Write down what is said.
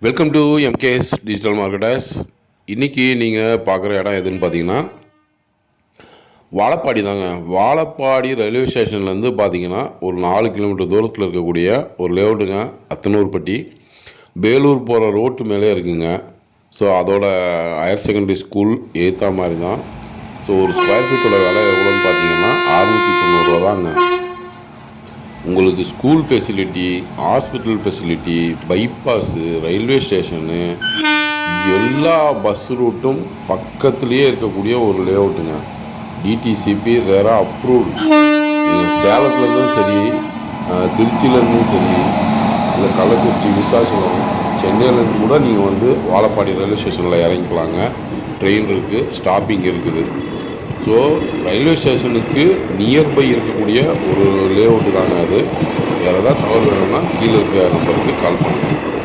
Welcome to MKS digital marketers. இன்றைக்கி நீங்கள் பார்க்குற இடம் எதுன்னு பார்த்தீங்கன்னா வாழப்பாடி தாங்க. வாழப்பாடி ரயில்வே ஸ்டேஷன்லேருந்து பார்த்தீங்கன்னா ஒரு 4 கிலோமீட்டர் தூரத்தில் இருக்கக்கூடிய ஒரு லேஅவுட்டுங்க. அத்தனூர்பட்டி பேலூர் போகிற ரோட்டு மேலே இருக்குங்க. ஸோ அதோட ஹையர் செகண்டரி ஸ்கூல் ஏற்றா மாதிரி தான். ஸோ ஒரு ஸ்கொயர் ஃபீட்டோட விலை எவ்வளோன்னு பார்த்தீங்கன்னா 690 ரூபா தாங்க. உங்களுக்கு school facility, hospital facility, bypass, railway station, எல்லா பஸ் ரூட்டும் பக்கத்துலேயே இருக்கக்கூடிய ஒரு லேஅவுட்டுங்க. டிடிசிபி ரேரா அப்ரூவ்டு. நீங்கள் சேலத்துலேருந்தும் சரி, திருச்சியிலேருந்தும் சரி, இல்லை கள்ளக்குறிச்சி, விருத்தாச்சலம், சென்னையிலேருந்து கூட நீங்கள் வாழப்பாடி ரயில்வே ஸ்டேஷனில் இறங்கிக்கலாங்க. ட்ரெயின் இருக்குது, ஸ்டாப்பிங் இருக்குது. ஸோ ரயில்வே ஸ்டேஷனுக்கு நியர்பை இருக்கக்கூடிய ஒரு லேஅவுட்டு தாங்க அது. வேறு ஏதாவது தகவல் வேணும்னா கீழே இருக்கிற நம்பருக்கு கால் பண்ணுங்கள்.